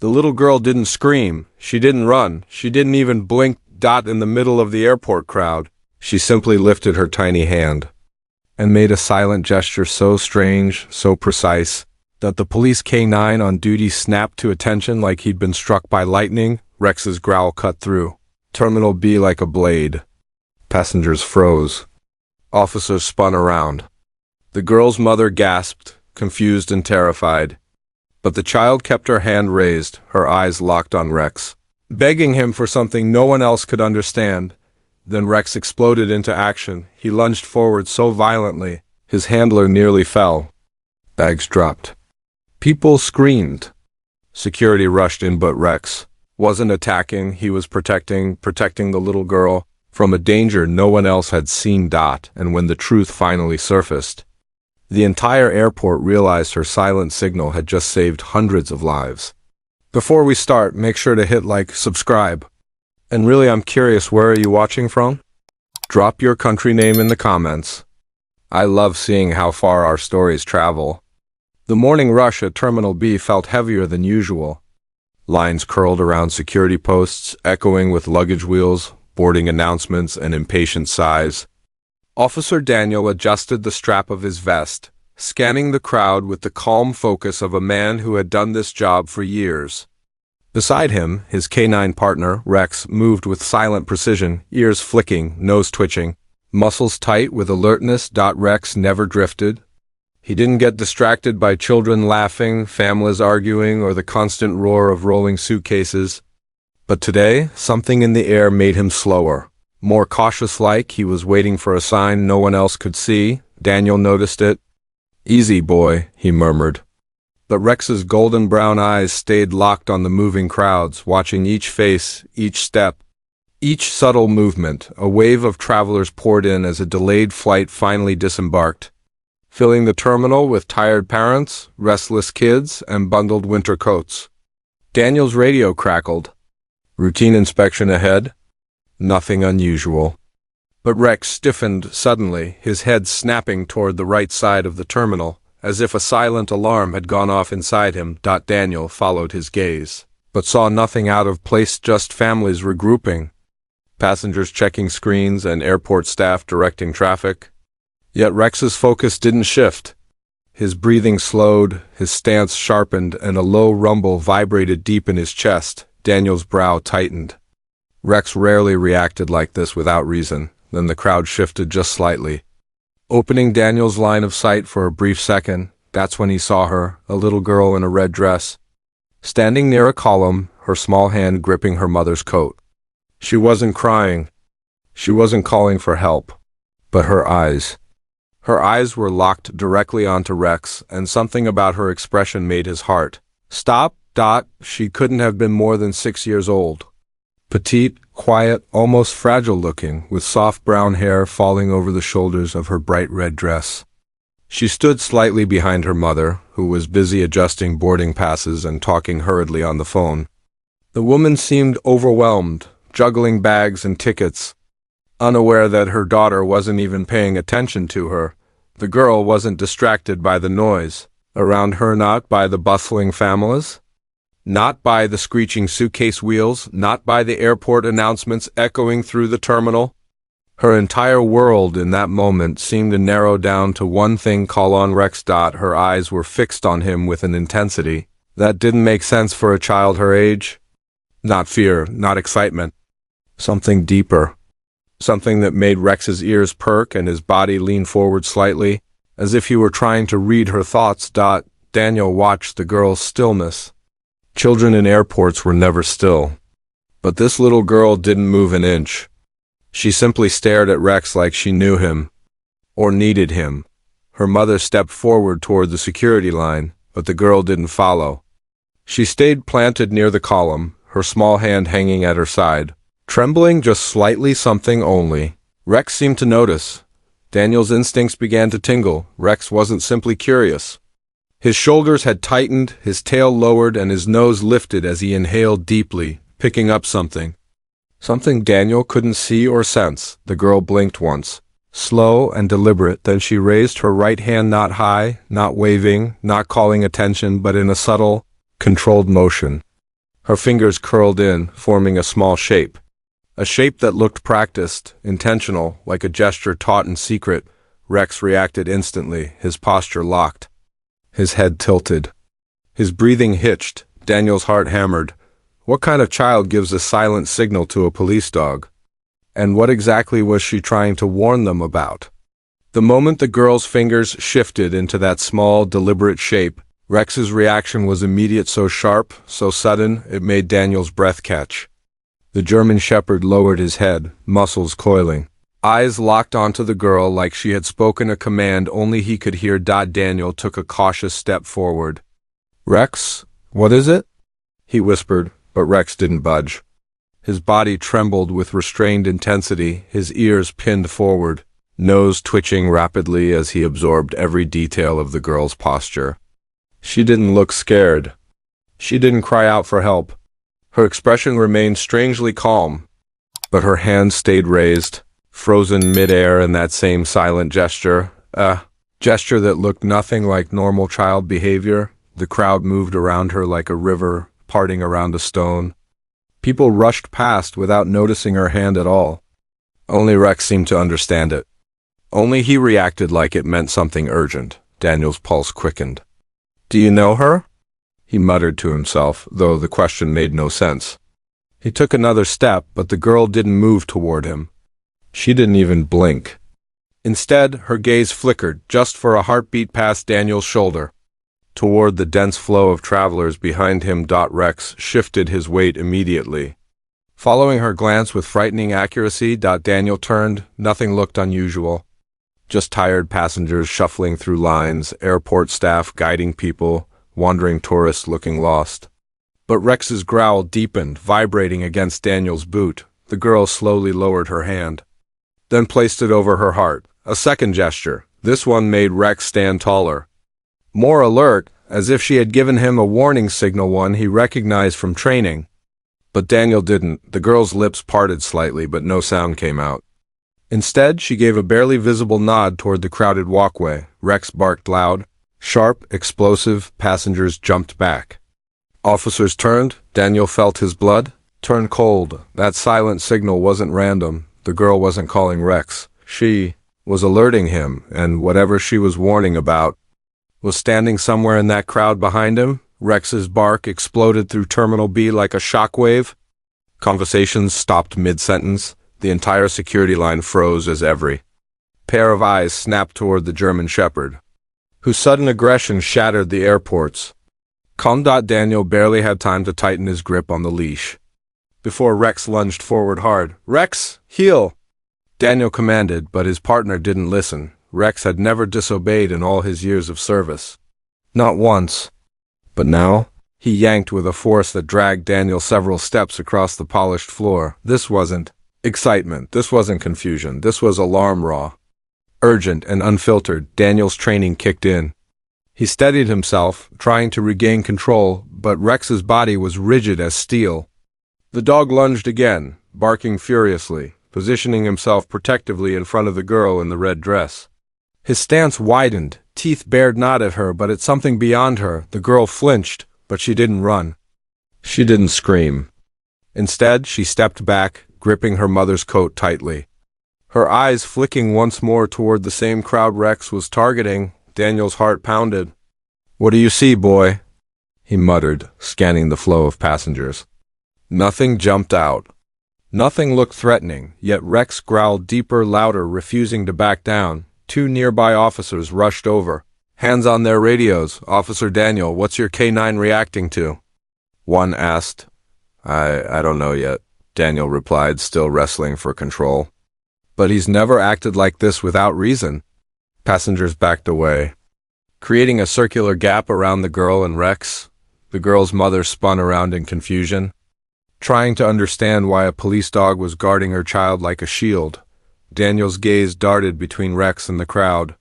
The little girl didn't scream. She didn't run. She didn't even blink in the middle of the airport crowd. She simply lifted her tiny hand and made a silent gesture so strange, so precise, that the police K-9 on duty snapped to attention like he'd been struck by lightning. Rex's growl cut through. Terminal B like a blade. Passengers froze. Officers spun around. The girl's mother gasped, confused and terrified. But the child kept her hand raised, her eyes locked on Rex, begging him for something no one else could understand. Then Rex exploded into action. He lunged forward so violently, his handler nearly fell. Bags dropped. People screamed. Security rushed in, but Rex wasn't attacking. He was protecting the little girl from a danger no one else had seen. And when the truth finally surfaced, the entire airport realized her silent signal had just saved hundreds of lives. Before we start, make sure to hit like, subscribe. And really, I'm curious, where are you watching from? Drop your country name in the comments. I love seeing how far our stories travel. The morning rush at Terminal B felt heavier than usual. Lines curled around security posts, echoing with luggage wheels, boarding announcements, and impatient sighs. Officer Daniel adjusted the strap of his vest, scanning the crowd with the calm focus of a man who had done this job for years. Beside him, his K-9 partner, Rex, moved with silent precision, ears flicking, nose twitching, muscles tight with alertness. Rex never drifted. He didn't get distracted by children laughing, families arguing, or the constant roar of rolling suitcases. But today, something in the air made him slower. More cautious, like he was waiting for a sign no one else could see. Daniel noticed it. "Easy, boy," he murmured. But Rex's golden brown eyes stayed locked on the moving crowds, watching each face, each step, each subtle movement. A wave of travelers poured in as a delayed flight finally disembarked, filling the terminal with tired parents, restless kids, and bundled winter coats. Daniel's radio crackled. Routine inspection ahead. Nothing unusual. But Rex stiffened suddenly, his head snapping toward the right side of the terminal, as if a silent alarm had gone off inside him. Daniel followed his gaze, but saw nothing out of place, just families regrouping, passengers checking screens, and airport staff directing traffic. Yet Rex's focus didn't shift. His breathing slowed, his stance sharpened, and a low rumble vibrated deep in his chest. Daniel's brow tightened. Rex rarely reacted like this without reason. Then the crowd shifted just slightly, opening Daniel's line of sight for a brief second. That's when he saw her, a little girl in a red dress, standing near a column, her small hand gripping her mother's coat. She wasn't crying. She wasn't calling for help. But her eyes were locked directly onto Rex, and something about her expression made his heart stop. She couldn't have been more than 6 years old. Petite, quiet, almost fragile-looking, with soft brown hair falling over the shoulders of her bright red dress. She stood slightly behind her mother, who was busy adjusting boarding passes and talking hurriedly on the phone. The woman seemed overwhelmed, juggling bags and tickets, unaware that her daughter wasn't even paying attention to her. The girl wasn't distracted by the noise around her, not by the bustling families, not by the screeching suitcase wheels, not by the airport announcements echoing through the terminal. Her entire world in that moment seemed to narrow down to one thing: call on Rex. Her eyes were fixed on him with an intensity that didn't make sense for a child her age. Not fear, not excitement. Something deeper. Something that made Rex's ears perk and his body lean forward slightly, as if he were trying to read her thoughts. Daniel watched the girl's stillness. Children in airports were never still. But this little girl didn't move an inch. She simply stared at Rex like she knew him, or needed him. Her mother stepped forward toward the security line, but the girl didn't follow. She stayed planted near the column, her small hand hanging at her side, trembling just slightly. Something only Rex seemed to notice. Daniel's instincts began to tingle. Rex wasn't simply curious. His shoulders had tightened, his tail lowered, and his nose lifted as he inhaled deeply, picking up something. Something Daniel couldn't see or sense. The girl blinked once, slow and deliberate, then she raised her right hand, not high, not waving, not calling attention, but in a subtle, controlled motion. Her fingers curled in, forming a small shape. A shape that looked practiced, intentional, like a gesture taught in secret. Rex reacted instantly, his posture locked. His head tilted. His breathing hitched. Daniel's heart hammered. What kind of child gives a silent signal to a police dog? And what exactly was she trying to warn them about? The moment the girl's fingers shifted into that small, deliberate shape, Rex's reaction was immediate, so sharp, so sudden, it made Daniel's breath catch. The German Shepherd lowered his head, muscles coiling. Eyes locked onto the girl like she had spoken a command only he could hear. Daniel took a cautious step forward. "Rex, what is it?" he whispered, but Rex didn't budge. His body trembled with restrained intensity, his ears pinned forward, nose twitching rapidly as he absorbed every detail of the girl's posture. She didn't look scared. She didn't cry out for help. Her expression remained strangely calm, but her hand stayed raised, frozen mid-air in that same silent gesture, a gesture that looked nothing like normal child behavior. The crowd moved around her like a river parting around a stone. People rushed past without noticing her hand at all. Only Rex seemed to understand it. Only he reacted like it meant something urgent. Daniel's pulse quickened. "Do you know her?" he muttered to himself, though the question made no sense. He took another step, but the girl didn't move toward him. She didn't even blink. Instead, her gaze flickered, just for a heartbeat past Daniel's shoulder, toward the dense flow of travelers behind him. Rex shifted his weight immediately. Following her glance with frightening accuracy, Daniel turned. Nothing looked unusual. Just tired passengers shuffling through lines, airport staff guiding people, wandering tourists looking lost. But Rex's growl deepened, vibrating against Daniel's boot. The girl slowly lowered her hand, then placed it over her heart. A second gesture. This one made Rex stand taller, more alert, as if she had given him a warning signal, one he recognized from training. But Daniel didn't. The girl's lips parted slightly, but no sound came out. Instead, she gave a barely visible nod toward the crowded walkway. Rex barked loud, sharp, explosive. Passengers jumped back. Officers turned. Daniel felt his blood turn cold. That silent signal wasn't random. The girl wasn't calling Rex. She was alerting him, and whatever she was warning about was standing somewhere in that crowd behind him. Rex's bark exploded through Terminal B like a shockwave. Conversations stopped mid-sentence. The entire security line froze as every pair of eyes snapped toward the German Shepherd, whose sudden aggression shattered the airports. Calm. Daniel barely had time to tighten his grip on the leash before Rex lunged forward hard. "Rex, heel!" Daniel commanded, but his partner didn't listen. Rex had never disobeyed in all his years of service. Not once. But now, he yanked with a force that dragged Daniel several steps across the polished floor. This wasn't excitement. This wasn't confusion. This was alarm, raw, urgent, and unfiltered. Daniel's training kicked in. He steadied himself, trying to regain control, but Rex's body was rigid as steel. The dog lunged again, barking furiously, positioning himself protectively in front of the girl in the red dress. His stance widened, teeth bared not at her but at something beyond her. The girl flinched, but she didn't run. She didn't scream. Instead, she stepped back, gripping her mother's coat tightly, her eyes flicking once more toward the same crowd Rex was targeting. Daniel's heart pounded. "What do you see, boy?" he muttered, scanning the flow of passengers. Nothing jumped out. Nothing looked threatening, yet Rex growled deeper, louder, refusing to back down. Two nearby officers rushed over, hands on their radios. "Officer Daniel, what's your K9 reacting to?" one asked. I don't know yet," Daniel replied, still wrestling for control. "But he's never acted like this without reason." Passengers backed away, creating a circular gap around the girl and Rex. The girl's mother spun around in confusion, trying to understand why a police dog was guarding her child like a shield. Daniel's gaze darted between Rex and the crowd,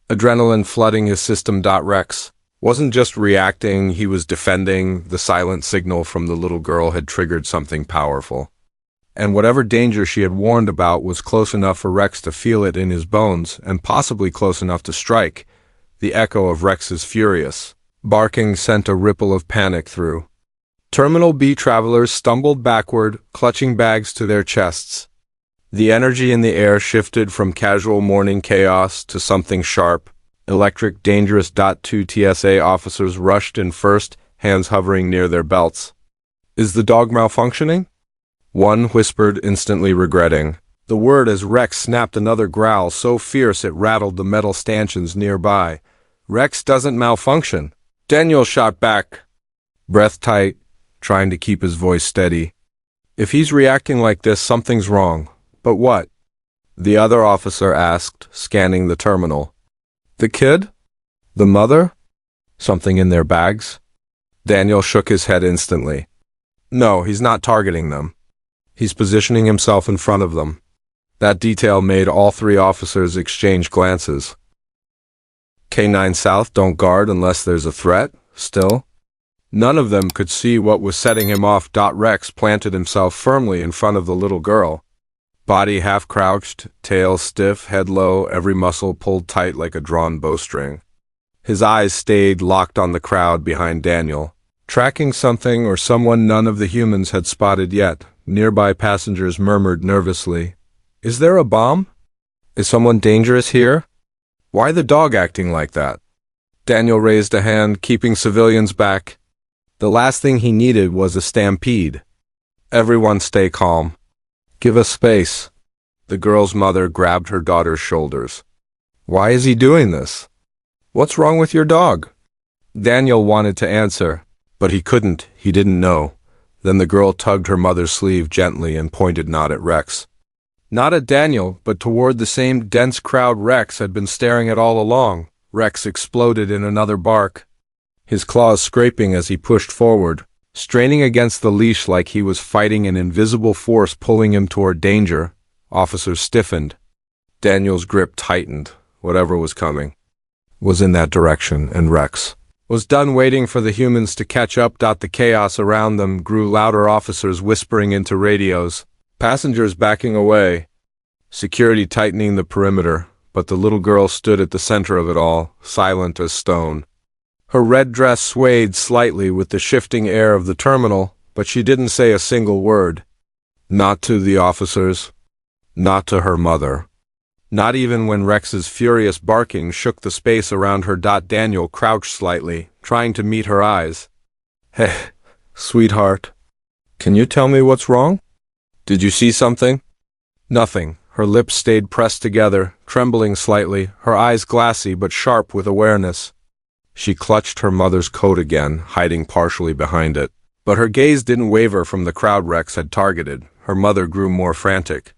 adrenaline flooding his system. Rex wasn't just reacting, he was defending. The silent signal from the little girl had triggered something powerful, and whatever danger she had warned about was close enough for Rex to feel it in his bones, and possibly close enough to strike. The echo of Rex's furious barking sent a ripple of panic through Terminal B travelers stumbled backward, clutching bags to their chests. The energy in the air shifted from casual morning chaos to something sharp, electric, dangerous. Two TSA officers rushed in first, hands hovering near their belts. "Is the dog malfunctioning?" one whispered, instantly regretting the word as Rex snapped another growl so fierce it rattled the metal stanchions nearby. "Rex doesn't malfunction," Daniel shot back, breath tight, trying to keep his voice steady. "If he's reacting like this, something's wrong. But what?" the other officer asked, scanning the terminal. "The kid? The mother? Something in their bags?" Daniel shook his head instantly. "No, he's not targeting them. He's positioning himself in front of them." That detail made all three officers exchange glances. K9 South don't guard unless there's a threat, still? None of them could see what was setting him off. Rex planted himself firmly in front of the little girl. Body half-crouched, tail stiff, head low, every muscle pulled tight like a drawn bowstring. His eyes stayed locked on the crowd behind Daniel, tracking something or someone none of the humans had spotted yet. Nearby passengers murmured nervously, "Is there a bomb? Is someone dangerous here? Why the dog acting like that?" Daniel raised a hand, keeping civilians back. The last thing he needed was a stampede. "Everyone stay calm. Give us space." The girl's mother grabbed her daughter's shoulders. "Why is he doing this? What's wrong with your dog?" Daniel wanted to answer, but he couldn't. He didn't know. Then the girl tugged her mother's sleeve gently and pointed not at Rex. Not at Daniel, but toward the same dense crowd Rex had been staring at all along. Rex exploded in another bark, his claws scraping as he pushed forward, straining against the leash like he was fighting an invisible force pulling him toward danger. Officers stiffened. Daniel's grip tightened. Whatever was coming was in that direction, and Rex was done waiting for the humans to catch up. The chaos around them grew louder, officers whispering into radios, passengers backing away, security tightening the perimeter, but the little girl stood at the center of it all, silent as stone. Her red dress swayed slightly with the shifting air of the terminal, but she didn't say a single word. Not to the officers, not to her mother. Not even when Rex's furious barking shook the space around her. Daniel crouched slightly, trying to meet her eyes. "Hey, sweetheart, can you tell me what's wrong? Did you see something?" Nothing. Her lips stayed pressed together, trembling slightly, her eyes glassy but sharp with awareness. She clutched her mother's coat again, hiding partially behind it. But her gaze didn't waver from the crowd Rex had targeted. Her mother grew more frantic.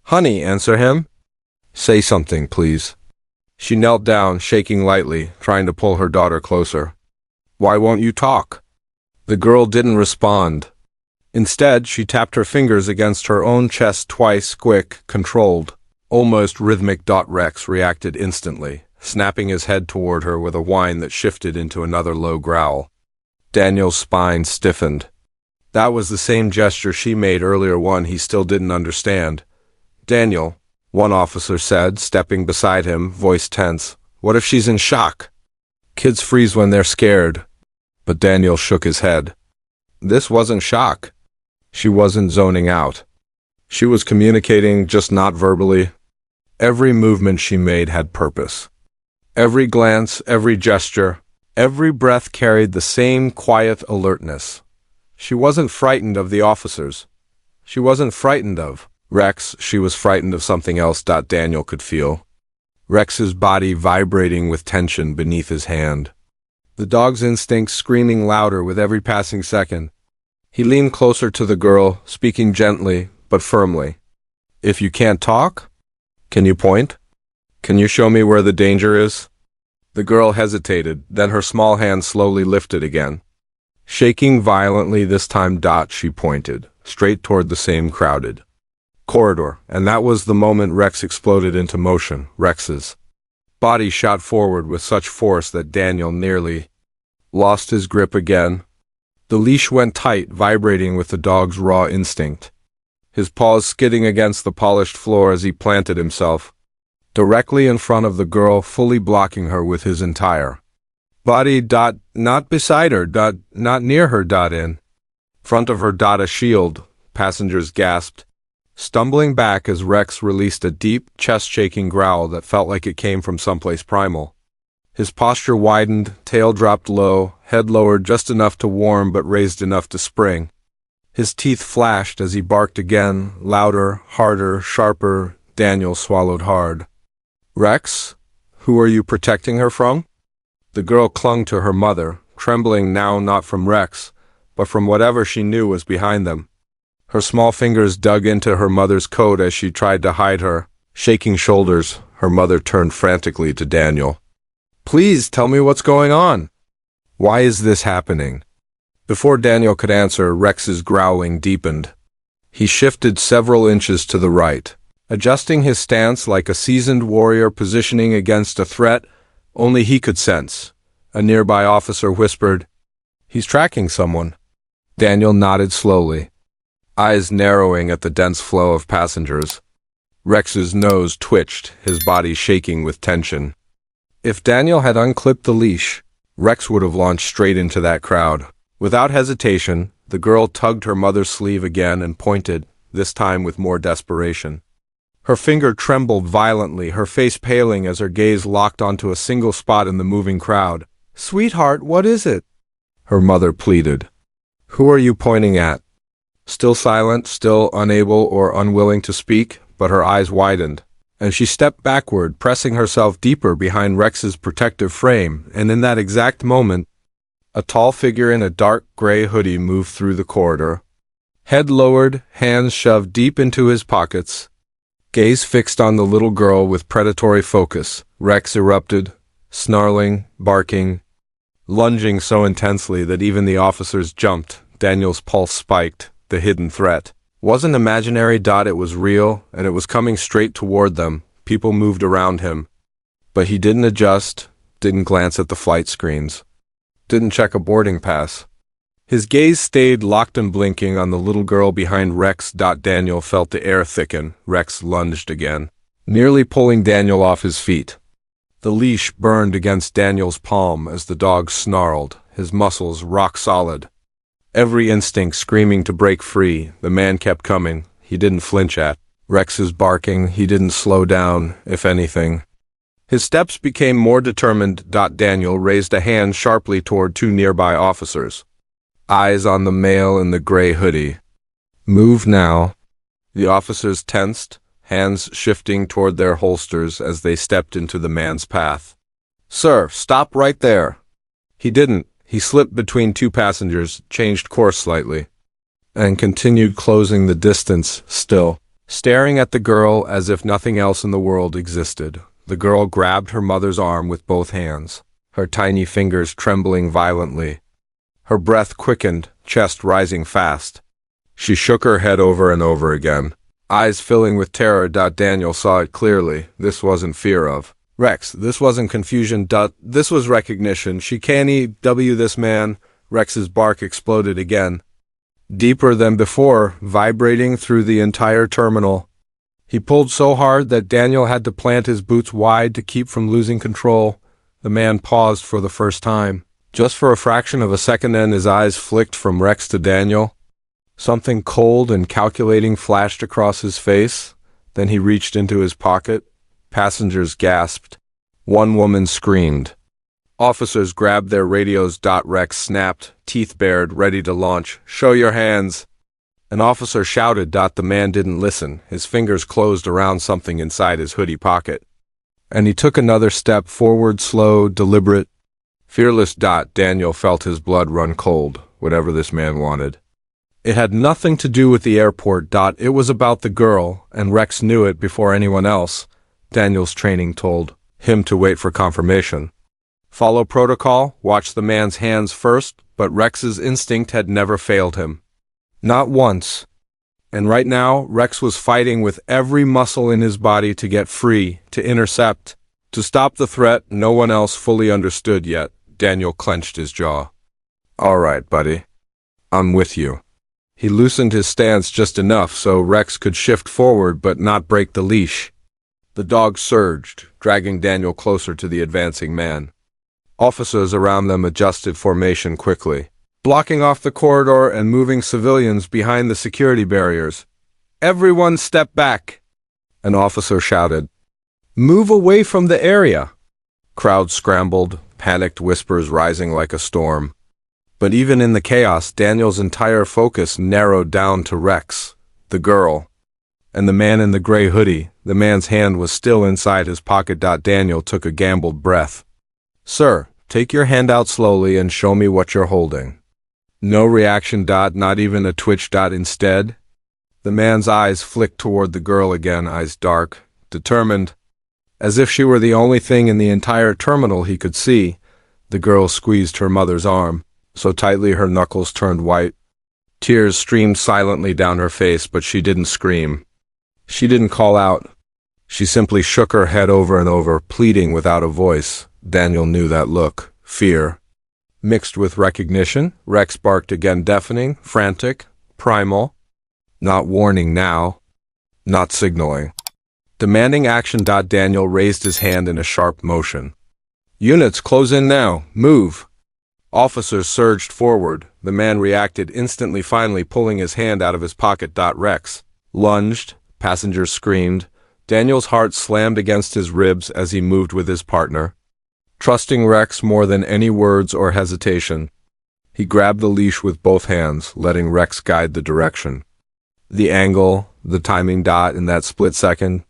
"Honey, answer him. Say something, please." She knelt down, shaking lightly, trying to pull her daughter closer. "Why won't you talk?" The girl didn't respond. Instead, she tapped her fingers against her own chest twice, quick, controlled, almost rhythmic. Rex reacted instantly, snapping his head toward her with a whine that shifted into another low growl. Daniel's spine stiffened. That was the same gesture she made earlier, one he still didn't understand. "Daniel," one officer said, stepping beside him, voice tense. "What if she's in shock?" Kids freeze when they're scared. But Daniel shook his head. This wasn't shock. She wasn't zoning out. She was communicating, just not verbally. Every movement she made had purpose. Every glance, every gesture, every breath carried the same quiet alertness. She wasn't frightened of the officers. She wasn't frightened of Rex. She was frightened of something else. Daniel could feel Rex's body vibrating with tension beneath his hand. The dog's instincts screaming louder with every passing second. He leaned closer to the girl, speaking gently but firmly. "If you can't talk, can you point? Can you show me where the danger is?" The girl hesitated, then her small hand slowly lifted again. Shaking violently this time, she pointed, straight toward the same crowded corridor, and that was the moment Rex exploded into motion. Rex's body shot forward with such force that Daniel nearly lost his grip again. The leash went tight, vibrating with the dog's raw instinct, his paws skidding against the polished floor as he planted himself directly in front of the girl, fully blocking her with his entire body. Not beside her. Not near her. In Front of her Dot a shield, passengers gasped, stumbling back as Rex released a deep, chest-shaking growl that felt like it came from someplace primal. His posture widened, tail dropped low, head lowered just enough to warm but raised enough to spring. His teeth flashed as he barked again, louder, harder, sharper. Daniel swallowed hard. "Rex? Who are you protecting her from?" The girl clung to her mother, trembling now not from Rex, but from whatever she knew was behind them. Her small fingers dug into her mother's coat as she tried to hide her. Shaking shoulders, her mother turned frantically to Daniel. "Please tell me what's going on. Why is this happening?" Before Daniel could answer, Rex's growling deepened. He shifted several inches to the right, adjusting his stance like a seasoned warrior positioning against a threat only he could sense. A nearby officer whispered, "He's tracking someone." Daniel nodded slowly, eyes narrowing at the dense flow of passengers. Rex's nose twitched, his body shaking with tension. If Daniel had unclipped the leash, Rex would have launched straight into that crowd. Without hesitation, the girl tugged her mother's sleeve again and pointed, this time with more desperation. Her finger trembled violently, her face paling as her gaze locked onto a single spot in the moving crowd. "Sweetheart, what is it?" her mother pleaded. "Who are you pointing at?" Still silent, still unable or unwilling to speak, but her eyes widened, and she stepped backward, pressing herself deeper behind Rex's protective frame, and in that exact moment, a tall figure in a dark gray hoodie moved through the corridor. Head lowered, hands shoved deep into his pockets, gaze fixed on the little girl with predatory focus, Rex erupted, snarling, barking, lunging so intensely that even the officers jumped. Daniel's pulse spiked. The hidden threat wasn't imaginary. It was real, and it was coming straight toward them. People moved around him, but he didn't adjust, didn't glance at the flight screens, didn't check a boarding pass. His gaze stayed locked and blinking on the little girl behind Rex. Daniel felt the air thicken. Rex lunged again, nearly pulling Daniel off his feet. The leash burned against Daniel's palm as the dog snarled, his muscles rock solid. Every instinct screaming to break free, the man kept coming. He didn't flinch at Rex's barking. He didn't slow down, if anything. His steps became more determined. Daniel raised a hand sharply toward two nearby officers, eyes on the male in the gray hoodie. "Move now." The officers tensed, hands shifting toward their holsters as they stepped into the man's path. "Sir, stop right there." He didn't. He slipped between two passengers, changed course slightly, and continued closing the distance, still staring at the girl as if nothing else in the world existed. The girl grabbed her mother's arm with both hands, her tiny fingers trembling violently. Her breath quickened, chest rising fast. She shook her head over and over again, eyes filling with terror. Daniel saw it clearly. This wasn't fear of Rex. This wasn't confusion. This was recognition. She can't EW this man. Rex's bark exploded again, deeper than before, vibrating through the entire terminal. He pulled so hard that Daniel had to plant his boots wide to keep from losing control. The man paused for the first time, just for a fraction of a second, and his eyes flicked from Rex to Daniel. Something cold and calculating flashed across his face. Then he reached into his pocket. Passengers gasped. One woman screamed. Officers grabbed their radios. Rex snapped, teeth bared, ready to launch. "Show your hands." An officer shouted. The man didn't listen. His fingers closed around something inside his hoodie pocket, and he took another step forward, slow, deliberate, fearless. Daniel felt his blood run cold, whatever this man wanted. It had nothing to do with the airport. It was about the girl, and Rex knew it before anyone else. Daniel's training told him to wait for confirmation. Follow protocol, watch the man's hands first, but Rex's instinct had never failed him. Not once. And right now, Rex was fighting with every muscle in his body to get free, to intercept, to stop the threat no one else fully understood yet. Daniel clenched his jaw. "All right, buddy. I'm with you." He loosened his stance just enough so Rex could shift forward but not break the leash. The dog surged, dragging Daniel closer to the advancing man. Officers around them adjusted formation quickly. blocking off the corridor and moving civilians behind the security barriers. "Everyone step back," an officer shouted. "Move away from the area." Crowd scrambled, panicked whispers rising like a storm. But even in the chaos, Daniel's entire focus narrowed down to Rex, the girl, and the man in the gray hoodie. The man's hand was still inside his pocket. Daniel took a gambled breath. "Sir, take your hand out slowly and show me what you're holding." No reaction. Not even a twitch. Instead, the man's eyes flicked toward the girl again, eyes dark, determined, as if she were the only thing in the entire terminal he could see. The girl squeezed her mother's arm so tightly her knuckles turned white. Tears streamed silently down her face, but she didn't scream. She didn't call out. She simply shook her head over and over, pleading without a voice. Daniel knew that look. Fear, mixed with recognition. Rex barked again, deafening, frantic, primal. Not warning now. Not signaling. Demanding action. Daniel raised his hand in a sharp motion. "Units, close in now. Move." Officers surged forward. The man reacted instantly, finally pulling his hand out of his pocket. Rex lunged. Passengers screamed. Daniel's heart slammed against his ribs as he moved with his partner. Trusting Rex more than any words or hesitation, he grabbed the leash with both hands, letting Rex guide the direction. The angle, the timing. In that split second,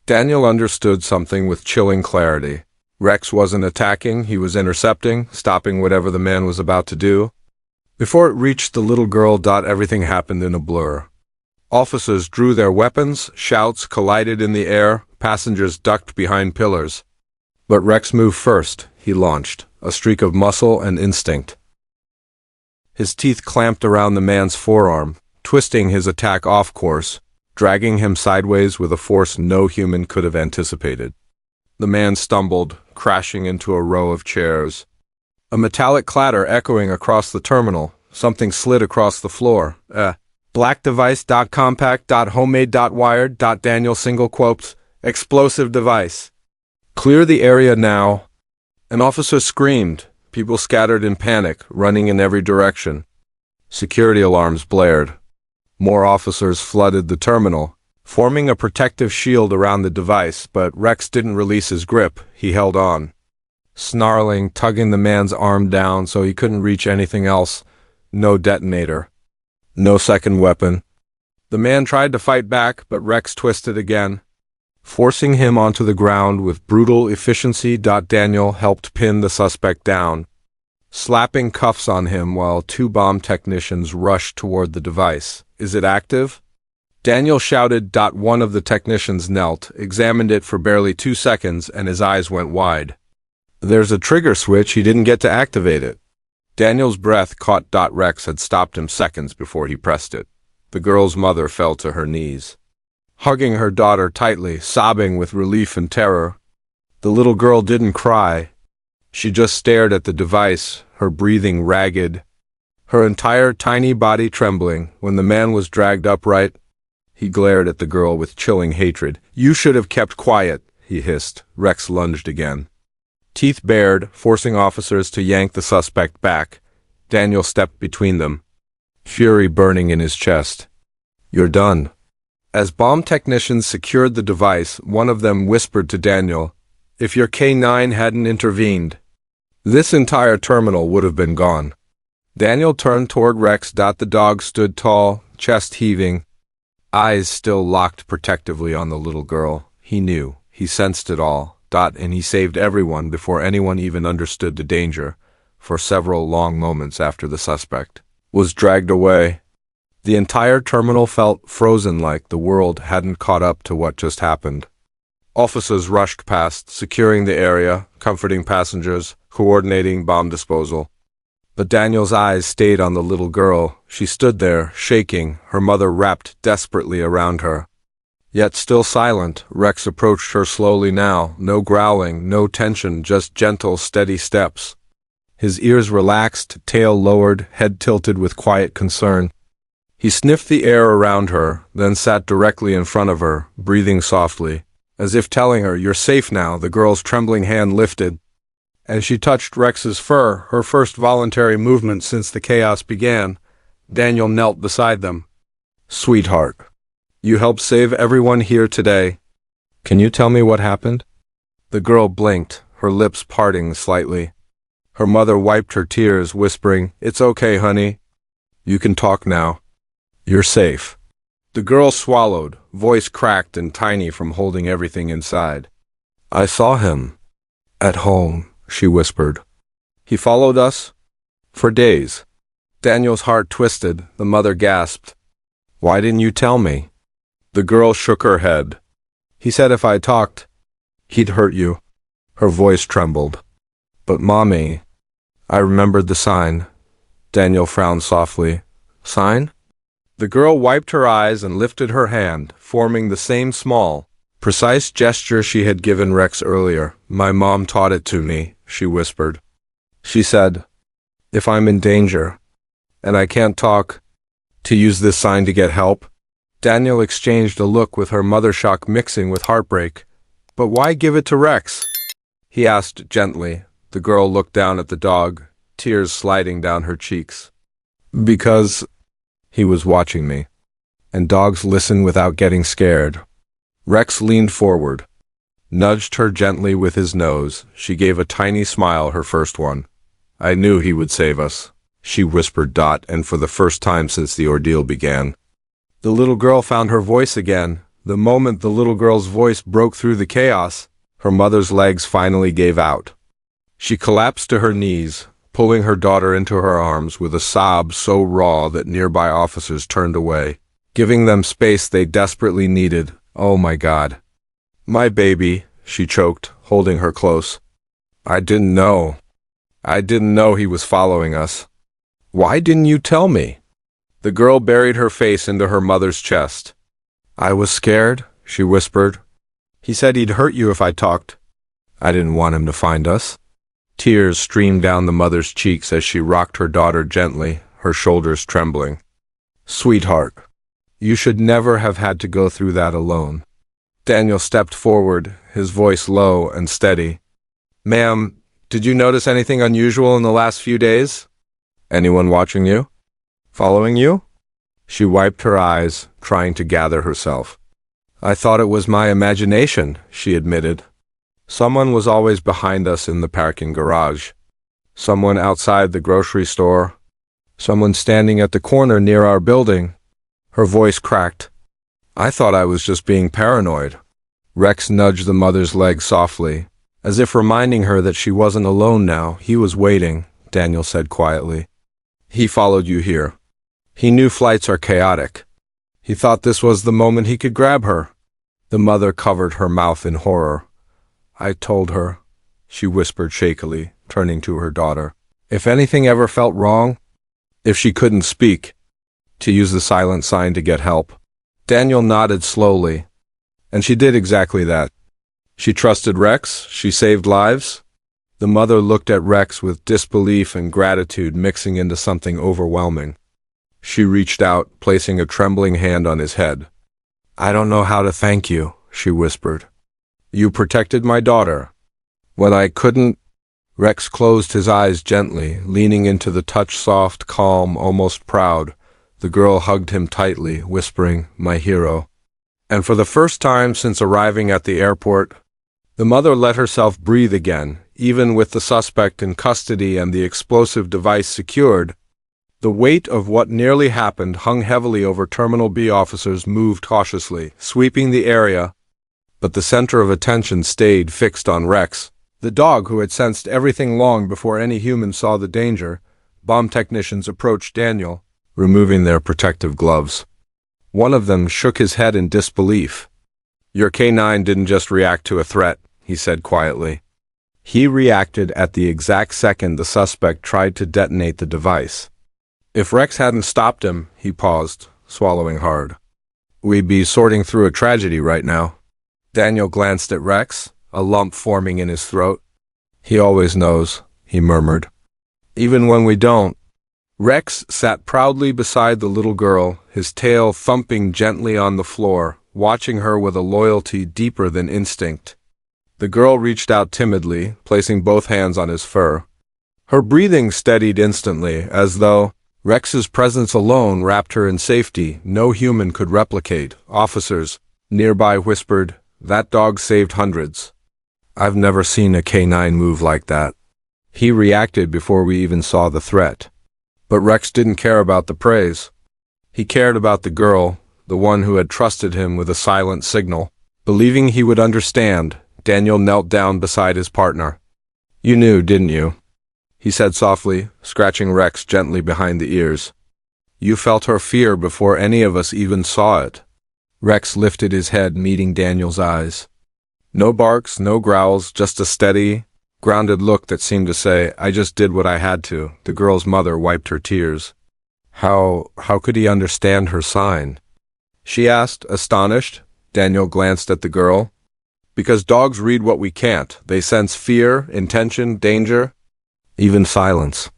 Daniel understood something with chilling clarity. Rex wasn't attacking, he was intercepting, stopping whatever the man was about to do. Before it reached the little girl, everything happened in a blur. Officers drew their weapons, shouts collided in the air, passengers ducked behind pillars. But Rex moved first. He launched, a streak of muscle and instinct. His teeth clamped around the man's forearm, twisting his attack off course, dragging him sideways with a force no human could have anticipated. The man stumbled, crashing into a row of chairs. A metallic clatter echoing across the terminal. Something slid across the floor. Black device. Compact. Homemade. Wired. Daniel single quotes. Explosive device. "Clear the area now." An officer screamed. People scattered in panic, running in every direction. Security alarms blared. More officers flooded the terminal, forming a protective shield around the device, but Rex didn't release his grip. He held on, snarling, tugging the man's arm down so he couldn't reach anything else. No detonator. No second weapon. The man tried to fight back, but Rex twisted again, forcing him onto the ground with brutal efficiency. Daniel helped pin the suspect down, slapping cuffs on him while two bomb technicians rushed toward the device. "Is it active?" Daniel shouted. One of the technicians knelt, examined it for barely 2 seconds, and his eyes went wide. "There's a trigger switch. He didn't get to activate it." Daniel's breath caught. Rex had stopped him seconds before he pressed it. The girl's mother fell to her knees, hugging her daughter tightly, sobbing with relief and terror. The little girl didn't cry. She just stared at the device, her breathing ragged, her entire tiny body trembling. When the man was dragged upright, he glared at the girl with chilling hatred. "You should have kept quiet," he hissed. Rex lunged again, teeth bared, forcing officers to yank the suspect back. Daniel stepped between them, fury burning in his chest. "You're done." As bomb technicians secured the device, one of them whispered to Daniel, "If your K9 hadn't intervened, this entire terminal would have been gone." Daniel turned toward Rex. The dog stood tall, chest heaving, eyes still locked protectively on the little girl. He knew, he sensed it all. And he saved everyone before anyone even understood the danger. For several long moments after the suspect was dragged away, the entire terminal felt frozen, like the world hadn't caught up to what just happened. Officers rushed past, securing the area, comforting passengers, coordinating bomb disposal. But Daniel's eyes stayed on the little girl. She stood there, shaking, her mother wrapped desperately around her. Yet still silent, Rex approached her slowly now, no growling, no tension, just gentle, steady steps. His ears relaxed, tail lowered, head tilted with quiet concern. He sniffed the air around her, then sat directly in front of her, breathing softly, as if telling her, "You're safe now." The girl's trembling hand lifted, and she touched Rex's fur, her first voluntary movement since the chaos began. Daniel knelt beside them. "Sweetheart, you helped save everyone here today. Can you tell me what happened?" The girl blinked, her lips parting slightly. Her mother wiped her tears, whispering, "It's okay, honey. You can talk now. You're safe." The girl swallowed, voice cracked and tiny from holding everything inside. "I saw him. At home," she whispered. "He followed us?" "For days." Daniel's heart twisted. The mother gasped. "Why didn't you tell me?" The girl shook her head. "He said if I talked, he'd hurt you." Her voice trembled. "But Mommy, I remembered the sign." Daniel frowned softly. "Sign?" The girl wiped her eyes and lifted her hand, forming the same small, precise gesture she had given Rex earlier. "My mom taught it to me," she whispered. "She said, if I'm in danger, and I can't talk, to use this sign to get help." Daniel exchanged a look with her, mother shock mixing with heartbreak. "But why give it to Rex?" he asked gently. The girl looked down at the dog, tears sliding down her cheeks. "Because he was watching me, and dogs listen without getting scared." Rex leaned forward, nudged her gently with his nose. She gave a tiny smile, her first one. "I knew he would save us," she whispered, and for the first time since the ordeal began. The little girl found her voice again. The moment the little girl's voice broke through the chaos, her mother's legs finally gave out. She collapsed to her knees, pulling her daughter into her arms with a sob so raw that nearby officers turned away, giving them space they desperately needed. "Oh my God. My baby," she choked, holding her close. I didn't know he was following us. Why didn't you tell me?" The girl buried her face into her mother's chest. "I was scared," she whispered. "He said he'd hurt you if I talked. I didn't want him to find us." Tears streamed down the mother's cheeks as she rocked her daughter gently, her shoulders trembling. "Sweetheart, you should never have had to go through that alone." Daniel stepped forward, his voice low and steady. "Ma'am, did you notice anything unusual in the last few days? Anyone watching you? Following you?" She wiped her eyes, trying to gather herself. "I thought it was my imagination," she admitted. "Someone was always behind us in the parking garage. Someone outside the grocery store. Someone standing at the corner near our building." Her voice cracked. "I thought I was just being paranoid." Rex nudged the mother's leg softly, as if reminding her that she wasn't alone now. "He was waiting," Daniel said quietly. "He followed you here. He knew flights are chaotic. He thought this was the moment he could grab her." The mother covered her mouth in horror. "I told her," she whispered shakily, turning to her daughter. "If anything ever felt wrong, if she couldn't speak, to use the silent sign to get help." Daniel nodded slowly, and she did exactly that. She trusted Rex, she saved lives. The mother looked at Rex with disbelief and gratitude mixing into something overwhelming. She reached out, placing a trembling hand on his head. "I don't know how to thank you," she whispered. "You protected my daughter. When I couldn't—" Rex closed his eyes gently, leaning into the touch, soft, calm, almost proud. The girl hugged him tightly, whispering, "My hero." And for the first time since arriving at the airport, the mother let herself breathe again. Even with the suspect in custody and the explosive device secured, the weight of what nearly happened hung heavily over Terminal B. Officers moved cautiously, sweeping the area, but the center of attention stayed fixed on Rex, the dog who had sensed everything long before any human saw the danger. Bomb technicians approached Daniel, removing their protective gloves. One of them shook his head in disbelief. "Your K9 didn't just react to a threat," he said quietly. "He reacted at the exact second the suspect tried to detonate the device. If Rex hadn't stopped him," he paused, swallowing hard, "we'd be sorting through a tragedy right now." Daniel glanced at Rex, a lump forming in his throat. "He always knows," he murmured. "Even when we don't." Rex sat proudly beside the little girl, his tail thumping gently on the floor, watching her with a loyalty deeper than instinct. The girl reached out timidly, placing both hands on his fur. Her breathing steadied instantly, as though Rex's presence alone wrapped her in safety no human could replicate. Officers nearby whispered, "That dog saved hundreds." "I've never seen a canine move like that." He reacted before we even saw the threat. But Rex didn't care about the praise. He cared about the girl, the one who had trusted him with a silent signal. Believing he would understand, Daniel knelt down beside his partner. "You knew, didn't you?" he said softly, scratching Rex gently behind the ears. "You felt her fear before any of us even saw it." Rex lifted his head, meeting Daniel's eyes. No barks, no growls, just a steady, grounded look that seemed to say, "I just did what I had to." The girl's mother wiped her tears. How could he understand her sign?" she asked, astonished. Daniel glanced at the girl. "Because dogs read what we can't. They sense fear, intention, danger, even silence."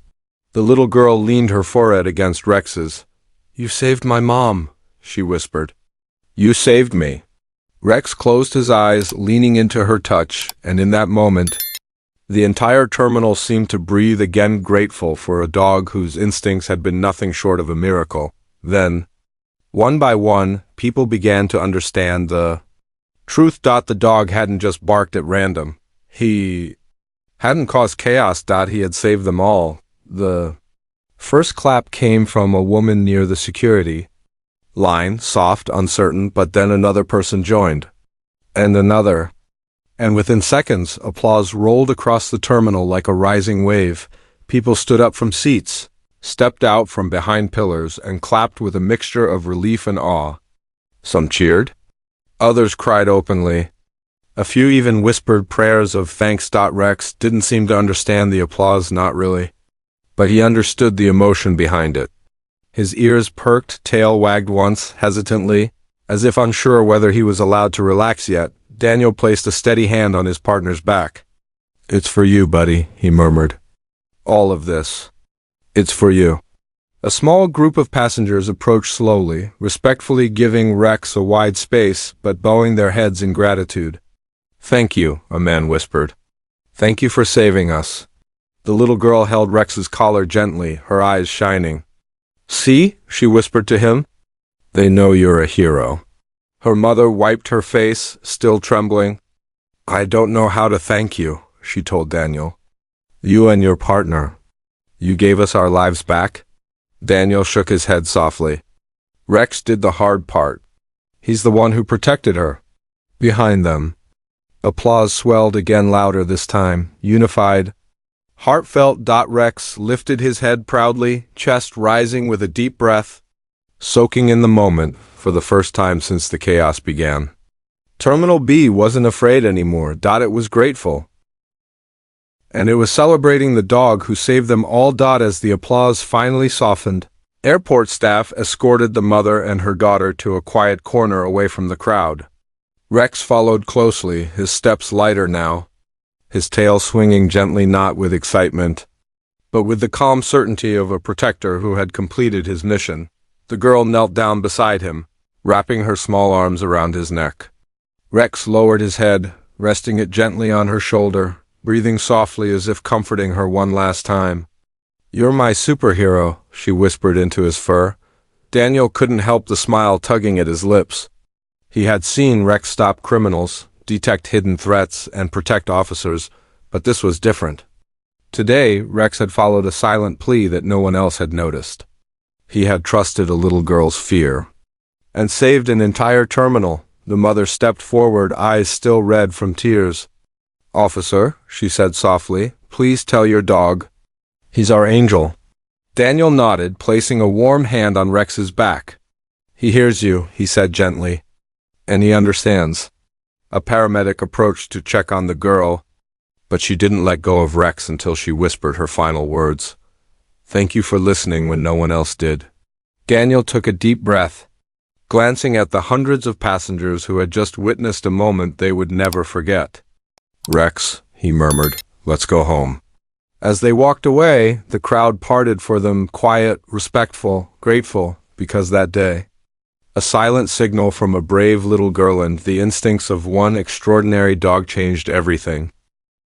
The little girl leaned her forehead against Rex's. "You saved my mom," she whispered. "You saved me." Rex closed his eyes, leaning into her touch, and in that moment, the entire terminal seemed to breathe again, grateful for a dog whose instincts had been nothing short of a miracle. Then, one by one, people began to understand the truth. The dog hadn't just barked at random. He hadn't caused chaos. He had saved them all. The first clap came from a woman near the security line, soft, uncertain, but then another person joined. And another. And within seconds, applause rolled across the terminal like a rising wave. People stood up from seats, stepped out from behind pillars, and clapped with a mixture of relief and awe. Some cheered. Others cried openly. A few even whispered prayers of thanks. Rex didn't seem to understand the applause, not really. But he understood the emotion behind it. His ears perked, tail wagged once, hesitantly, as if unsure whether he was allowed to relax yet. Daniel placed a steady hand on his partner's back. "It's for you, buddy," he murmured. "All of this. It's for you." A small group of passengers approached slowly, respectfully giving Rex a wide space, but bowing their heads in gratitude. "Thank you," a man whispered. "Thank you for saving us." The little girl held Rex's collar gently, her eyes shining. "See?" she whispered to him. "They know you're a hero." Her mother wiped her face, still trembling. "I don't know how to thank you," she told Daniel. "You and your partner. You gave us our lives back." Daniel shook his head softly. "Rex did the hard part. He's the one who protected her." Behind them, applause swelled again, louder this time, unified, heartfelt. Rex lifted his head proudly, chest rising with a deep breath, soaking in the moment for the first time since the chaos began. Terminal B wasn't afraid anymore. It was grateful. And it was celebrating the dog who saved them all. As the applause finally softened, airport staff escorted the mother and her daughter to a quiet corner away from the crowd. Rex followed closely, his steps lighter now, his tail swinging gently, not with excitement, but with the calm certainty of a protector who had completed his mission. The girl knelt down beside him, wrapping her small arms around his neck. Rex lowered his head, resting it gently on her shoulder, breathing softly as if comforting her one last time. "You're my superhero," she whispered into his fur. Daniel couldn't help the smile tugging at his lips. He had seen Rex stop criminals, detect hidden threats, and protect officers, but this was different. Today, Rex had followed a silent plea that no one else had noticed. He had trusted a little girl's fear and saved an entire terminal. The mother stepped forward, eyes still red from tears. "Officer," she said softly, "please tell your dog. He's our angel." Daniel nodded, placing a warm hand on Rex's back. "He hears you," he said gently, "and he understands." A paramedic approached to check on the girl, but she didn't let go of Rex until she whispered her final words. "Thank you for listening when no one else did." Daniel took a deep breath, glancing at the hundreds of passengers who had just witnessed a moment they would never forget. "Rex," he murmured, "let's go home." As they walked away, the crowd parted for them, quiet, respectful, grateful, because that day A silent signal from a brave little girl, and the instincts of one extraordinary dog changed everything.